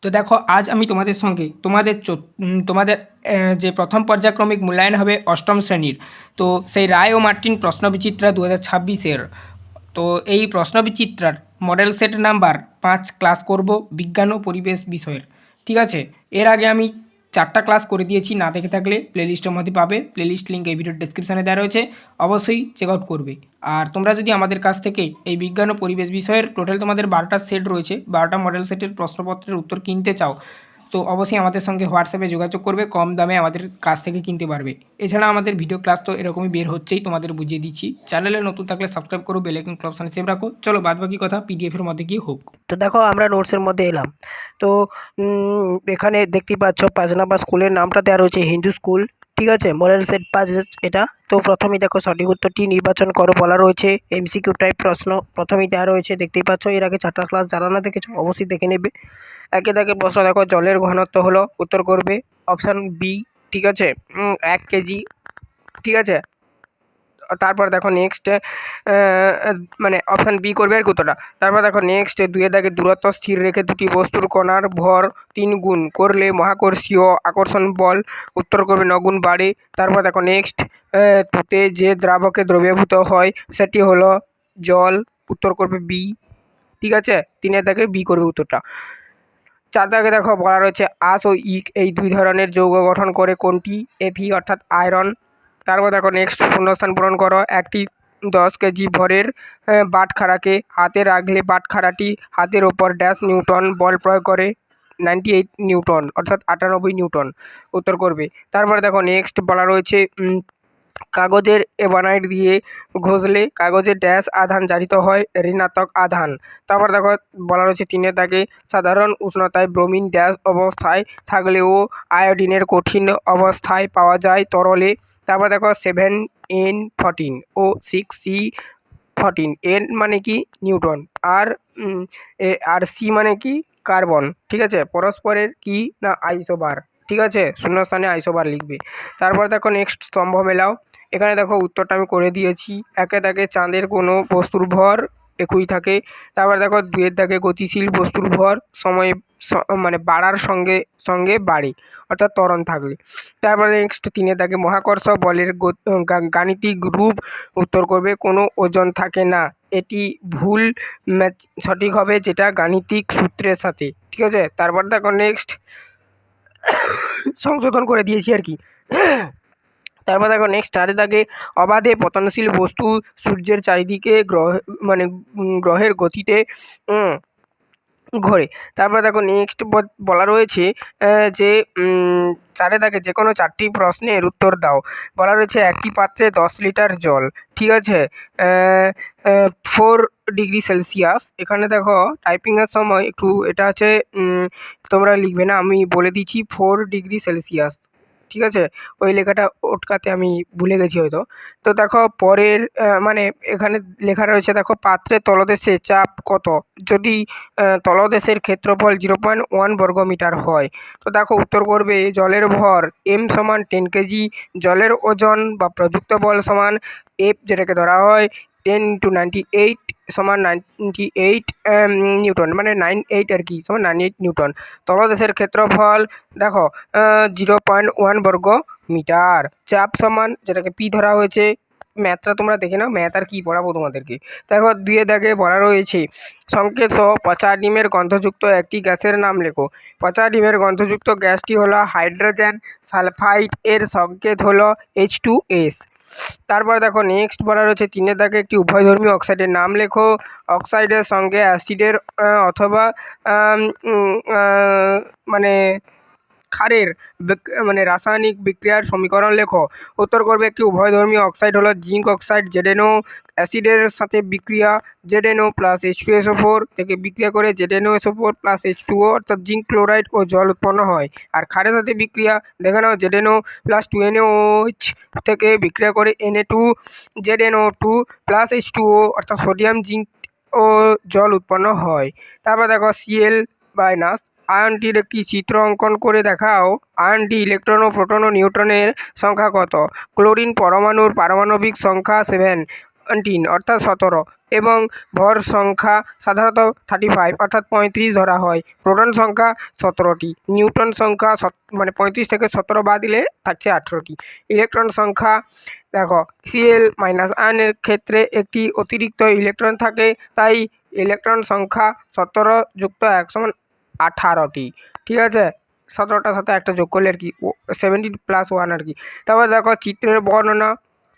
তো দেখো আজ আমি তোমাদের সঙ্গে তোমাদের যে প্রথম পর্যায়ক্রমিক মূল্যায়ন হবে অষ্টম শ্রেণীর, তো সেই রায় ও মার্টিন প্রশ্নবিচিত্রা 2026-এর, তো এই প্রশ্নবিচিত্রার মডেল সেট নাম্বার 5 ক্লাস করব বিজ্ঞান ও পরিবেশ বিষয়ের। ঠিক আছে, এর আগে আমি 4টা ক্লাস করে দিয়েছি, না দেখে থাকলে প্লেলিস্টের মধ্যে পাবে, প্লেলিস্ট লিঙ্ক এই ভিডিওর ডেসক্রিপশানে দেওয়া রয়েছে, অবশ্যই চেক আউট করবে। আর তোমরা যদি আমাদের কাছ থেকে এই বিজ্ঞান ও পরিবেশ বিষয়ের টোটাল তোমাদের 12টা সেট রয়েছে, 12টা মডেল সেটের প্রশ্নপত্রের উত্তর কিনতে চাও, তো অবশ্যই আমাদের সঙ্গে হোয়াটসঅ্যাপে যোগাযোগ করবে, কম দামে আমাদের কাছ থেকে কিনতে পারবে। এছাড়া আমাদের ভিডিও ক্লাস তো এরকমই বের হচ্ছেই, তোমাদের বুঝিয়ে দিচ্ছি। চ্যানেলে নতুন থাকলে সাবস্ক্রাইব করো, বেল আইকন অপশানে সেভ রাখো। চলো বাদবাকি কথা পিডিএফের মধ্যে গিয়ে হোক। তো দেখো আমরা নোটসের মধ্যে এলাম। তো এখানে দেখতেই পাচ্ছ 5 নাম্বার স্কুলের নামটা দেওয়া রয়েছে হিন্দু স্কুল। ঠিক আছে, মডেল সেট 5 এটা। তো প্রথমেই দেখো সঠিক উত্তরটি নির্বাচন করো বলা রয়েছে, এমসিকিউ টাইপ প্রশ্ন প্রথমেই দেওয়া রয়েছে। দেখতেই পাচ্ছ এর আগে 4টা ক্লাস যারা না দেখেছো অবশ্যই দেখে নেবে। একে দাগে প্রশ্ন দেখো, জলের ঘনত্ব হলো, উত্তর করবে অপশান বি। ঠিক আছে, 1 কেজি। ঠিক আছে, তারপর দেখো নেক্সট মানে অপশান বি করবে আর কতটা। তারপর দেখো নেক্সট 2 দাগে দূরত্ব স্থির রেখে দুটি বস্তুর কণার ভর 3 গুণ করলে মহাকর্ষীয় আকর্ষণ বল, উত্তর করবে 9 গুণ বাড়ে। তারপর দেখো নেক্সট তুতে যে দ্রাবকে দ্রবীভূত হয় সেটি হলো জল, উত্তর করবে বি। ঠিক আছে, 3 দাগে বি করবে উত্তরটা। 4 দাগে দেখো বলা রয়েছে আঁশ ও ইক এই 2 ধরনের যৌগ গঠন করে কোনটি, এফি অর্থাৎ আয়রন। তারপর দেখো নেক্সট শূন্যস্থান পূরণ করো। একটি 10 কেজি ভরের বাটখারাকে হাতে রাখলে বাটখারাটি হাতের ওপর ড্যাশ নিউটন বল প্রয়োগ করে, 98 নিউটন অর্থাৎ 98 নিউটন, উত্তর করবে। তারপরে দেখো নেক্সট বলা রয়েছে কাগজের এবানাইট দিয়ে ঘষলে কাগজের ড্যাশ আধান জারিত হয়, ঋণাত্মক আধান। তারপর দেখো বলা রয়েছে 3 দাগে সাধারণ উষ্ণতায় ব্রোমিন ড্যাশ অবস্থায় থাকলেও আয়োডিনের কঠিন অবস্থায় পাওয়া যায় তরলে। তারপর দেখো 7n14 ও 6c14, এন মানে কি নিউটন, আর আর সি মানে কি কার্বন। ঠিক আছে, পরস্পরের কি না আইসোবার। ঠিক আছে, শূন্যস্থানে আইসোবার লিখবে। তারপর দেখো নেক্সট স্তম্ভ মেলাও। এখানে দেখো উত্তরটা আমি করে দিয়েছি। একে দাগে চাঁদের কোনো বস্তুর ভর একই থাকে। তারপর দেখো 2 দাগে গতিশীল বস্তুর ভর সময় মানে বাড়ার সঙ্গে সঙ্গে বাড়ে, অর্থাৎ ত্বরণ থাকলে। তারপরে নেক্সট 3 দাগে মহাকর্ষ বলের গাণিতিক রূপ, উত্তর করবে কোনো ওজন থাকে না। এটি ভুল, সঠিক হবে যেটা গাণিতিক সূত্রের সাথে। ঠিক আছে, তারপর দেখো নেক্সট সংশোধন করে দিয়েছি আর কি। তারপর দেখো নেক্সট 4 দাগে অবাধে পতনশীল বস্তু সূর্যের চারিদিকে গ্রহের গতিতে ঘোরে। তারপর দেখো নেক্সট বলা রয়েছে যে 4 দাগে যে কোনো 4টি প্রশ্নের উত্তর দাও। বলা রয়েছে একটি পাত্রে 10 লিটার জল। ঠিক আছে, 4 ডিগ্রি সেলসিয়াস। এখানে দেখো টাইপিংয়ের সময় একটু এটা আছে, তোমরা লিখবে না, আমি বলে দিচ্ছি 4 ডিগ্রি সেলসিয়াস। ঠিক আছে, ওই লেখাটা ওটকাতে আমি ভুলে গেছি হয়তো। তো দেখো পরের মানে এখানে লেখা রয়েছে, দেখো পাত্রের তলদেশে চাপ কত যদি তলদেশের ক্ষেত্রফল 0.1 বর্গমিটার হয়। তো দেখো উত্তর করবে জলের ভর m সমান 10 কেজি, জলের ওজন বা প্রযুক্ত বল সমান F, যেটাকে ধরা হয় 10 × 98 সমান 98 নিউটন, মানে 98 আর কি, সমান 98 নিউটন। তলদেশের ক্ষেত্রফল দেখো 0.1 বর্গ মিটার। চাপ সমান, যেটাকে পি ধরা হয়েছে, ম্যাথটা তোমরা দেখে নাও, ম্যাথ আর কি পড়াবো তোমাদেরকে। দেখো 2 দাগে বলা রয়েছে সংকেত সহ পচা ডিমের গন্ধযুক্ত একটি গ্যাসের নাম লেখো। পচা ডিমের গন্ধযুক্ত গ্যাসটি হলো হাইড্রোজেন সালফাইড, এর সংকেত হলো H2S। তারপর দেখো নেক্সট বলা রয়েছে 3 দাগে একটি উভয়ধর্মী অক্সাইডের নাম লেখো। অক্সাইডের সঙ্গে অ্যাসিডের অথবা মানে ক্ষারের মানে রাসায়নিক বিক্রিয়ার সমীকরণ লেখো। উত্তর করবে একটি উভয়ধর্মী অক্সাইড হলো জিঙ্ক অক্সাইড, ZnO। অ্যাসিডের সাথে বিক্রিয়া ZnO প্লাস H2SO4 থেকে বিক্রিয়া করে ZnOSO4 প্লাস H2O অর্থাৎ জিঙ্ক ক্লোরাইড ও জল উৎপন্ন হয়। আর ক্ষারের সাথে বিক্রিয়া দেখে নাও, ZnO প্লাস 2NaOH থেকে বিক্রিয়া করে Na2 ZnO2 প্লাস H2O অর্থাৎ সোডিয়াম জিঙ্ক ও জল উৎপন্ন হয়। তারপর দেখো Cl মাইনাস আয়নটির একটি চিত্র অঙ্কন করে দেখাও। আয়নটি ইলেকট্রন ও প্রোটন ও নিউট্রনের সংখ্যা কত? ক্লোরিন পরমাণুর পারমাণবিক সংখ্যা 7, 17 অর্থাৎ 17 এবং ভর সংখ্যা সাধারণত 35 অর্থাৎ 35 ধরা হয়। প্রোটন সংখ্যা 17টি, নিউট্রন সংখ্যা মানে 35 থেকে 17 বাদ দিলে থাকছে 18টি। ইলেকট্রন সংখ্যা দেখো Cl- এর ক্ষেত্রে একটি অতিরিক্ত ইলেকট্রন থাকে, তাই ইলেকট্রন সংখ্যা 17 যুক্ত 1 সমান 18টি। ঠিক আছে, 17টার সাথে একটা যোগ করলে আর কি 17+1 আর কি। তারপর দেখো চিত্রের বর্ণনা,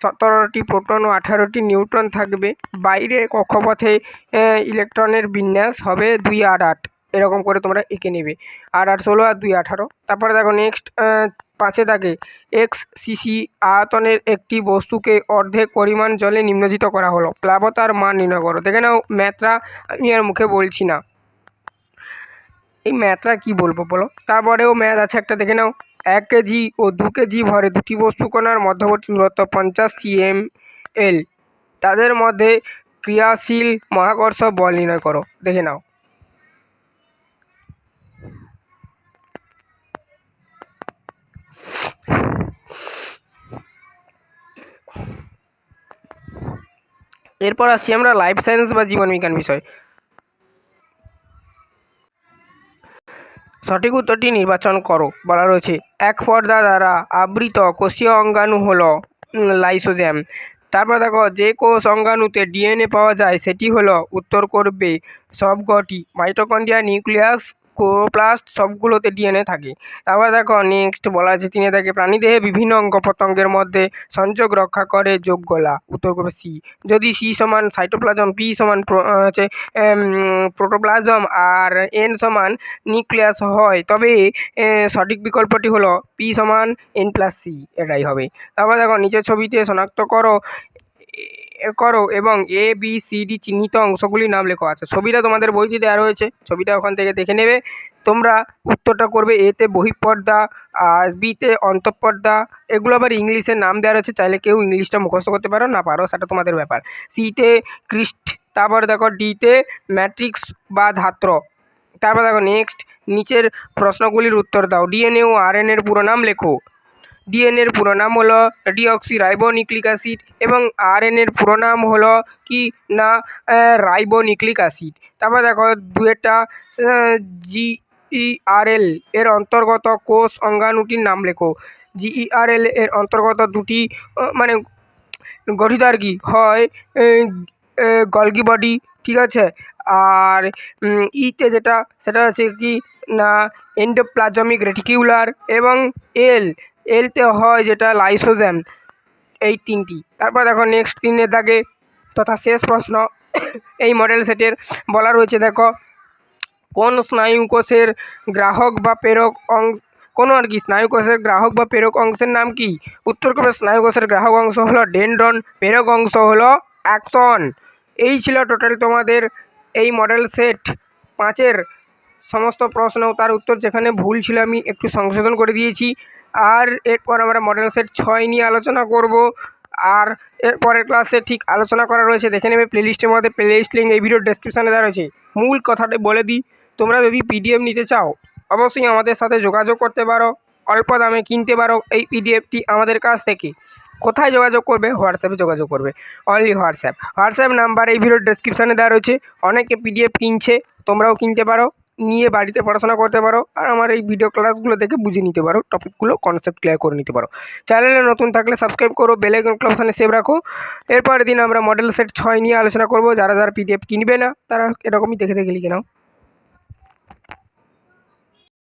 17টি প্রোটন ও 18টি নিউট্রন থাকবে। বাইরে কক্ষপথে ইলেকট্রনের বিন্যাস হবে 2 8 8, এরকম করে তোমরা এঁকে নেবে। 8 8 16 আর 2 18। তারপরে দেখো নেক্সট 5-এ থাকে xcc আয়তনের একটি বস্তুকে অর্ধেক পরিমাণ জলে নিমজ্জিত করা হলো, প্লাবতার মান নির্ণয় করো। দেখে নাও ম্যাথটা আমি আর মুখে বলছি না, এই ম্যাথটা কি বলবো বলো। তারপরেও ম্যাথ আছে একটা, দেখে নাও। 1 কেজি ও 2 কেজি ভরে দুটি বস্তু কণার মধ্যবর্তী দূরত্ব 50 cm/l, তাদের মধ্যে ক্রিয়াশীল মহাকর্ষ বল নির্ণয় করো। দেখে নাও। এরপর আসছি আমরা লাইফ সায়েন্স বা জীবন বিজ্ঞান বিষয়। সঠিক উত্তরটি নির্বাচন করো। বলা রয়েছে 1 পর্দা দ্বারা আবৃত কোষীয় অঙ্গাণু হলো লাইসোজোম। তারপর দেখো যে কোষ অঙ্গাণুতে ডিএনএ পাওয়া যায় সেটি হলো, উত্তর করবে সবকটি। মাইটোকন্ড্রিয়া, নিউক্লিয়াস, ক্লোরোপ্লাস্ট সবগুলোতে ডিএনএ থাকে। তারপর দেখো নেক্সট বলা আছে 3-এ থাকে প্রাণীদেহে বিভিন্ন অঙ্গ প্রত্যঙ্গের মধ্যে সংযোগ রক্ষা করে যোগকলা, উত্তর করবে সি। যদি সি সমান সাইটোপ্লাজম, পি সমান হচ্ছে প্রোটোপ্লাজম আর এন সমান নিউক্লিয়াস হয়, তবে সঠিক বিকল্পটি হলো পি সমান n+c, এটাই হবে। তারপর দেখো নিচের ছবিতে শনাক্ত করো এবং এ বি সি ডি চিহ্নিত অংশগুলির নাম লেখা আছে। ছবিটা তোমাদের বইতে দেওয়া রয়েছে, ছবিটা ওখান থেকে দেখে নেবে। তোমরা উত্তরটা করবে এতে বহিঃপর্দা, আর বিতে অন্তঃপর্দা। এগুলো আবার ইংলিশের নাম দেওয়া রয়েছে, চাইলে কেউ ইংলিশটা মুখস্থ করতে পারো, না পারো সেটা তোমাদের ব্যাপার। সিতে ক্রিস্ট, তারপরে দেখো ডিতে ম্যাট্রিক্স বা ধাত্র। তারপর দেখো নেক্সট নিচের প্রশ্নগুলির উত্তর দাও। ডিএনএ ও আরএনএর পুরো নাম লেখো। ডিএনএর পুরো নাম হলো ডিঅক্সিরাইবোনিউক্লিক অ্যাসিড এবং আরএনএর পুরো নাম হলো কি না রাইবোনিউক্লিক অ্যাসিড। তারপর দেখো 2-টা জিইআরএল এর অন্তর্গত কোষ অঙ্গাণুটির নাম লেখো। জিইআরএল এর অন্তর্গত দুটি মানে গঠিত আর কি হয় গলগি বডি, ঠিক আছে। আর ইতে যেটা সেটা হচ্ছে কি না এন্ডোপ্লাজমিক রেটিকিউলার, এবং এলতে হয় যেটা লাইসোজোম, এই 3টি। তারপর দেখো নেক্সট 3-এ থাকে তথা শেষ প্রশ্ন এই মডেল সেটের বলা রয়েছে, দেখো কোন স্নায়ুকোষের গ্রাহক বা প্রেরক অংশ, কোনো আর কি স্নায়ুকোষের গ্রাহক বা প্রেরক অংশের নাম কি? উত্তর করবে স্নায়ুকোষের গ্রাহক অংশ হলো ডেনড্রন, প্রেরক অংশ হলো অ্যাক্সন। এই ছিল টোটাল তোমাদের এই মডেল সেট 5-এর সমস্ত প্রশ্ন, তার উত্তর যেখানে ভুল ছিল আমি একটু সংশোধন করে দিয়েছি। আর এরপর আমরা মডেল সেট 6 নিয়ে আলোচনা করব। আর এরপরের ক্লাসে ঠিক আলোচনা করা রয়েছে, দেখে নেবে প্লেলিস্টের মধ্যে, প্লেলিস্ট লিঙ্ক এই ভিডিওর ডেসক্রিপশানে দেওয়া রয়েছে। মূল কথাটা বলে দিই, তোমরা যদি পিডিএফ নিতে চাও অবশ্যই আমাদের সাথে যোগাযোগ করতে পারো, অল্প দামে কিনতে পারো এই পিডিএফটি আমাদের কাছ থেকে। কোথায় যোগাযোগ করবে? হোয়াটসঅ্যাপে যোগাযোগ করবে, অনলি হোয়াটসঅ্যাপ নাম্বার এই ভিডিওর ডেসক্রিপশানে দেওয়া রয়েছে। অনেকে পিডিএফ কিনছে, তোমরাও কিনতে পারো, নিয়ে বাড়িতে পড়াশোনা করতে পারো, আর আমার এই ভিডিও ক্লাসগুলো দেখে বুঝে নিতে পারো, টপিকগুলো কনসেপ্ট ক্লিয়ার করে নিতে পারো। চ্যানেলে নতুন থাকলে সাবস্ক্রাইব করো, বেল আইকন অপশানে সেভ রাখো। এরপরের দিন আমরা মডেল সেট 6 নিয়ে আলোচনা করব। যারা যারা পিডিএফ কিনবে না তারা এরকমই দেখে লিখে নাও।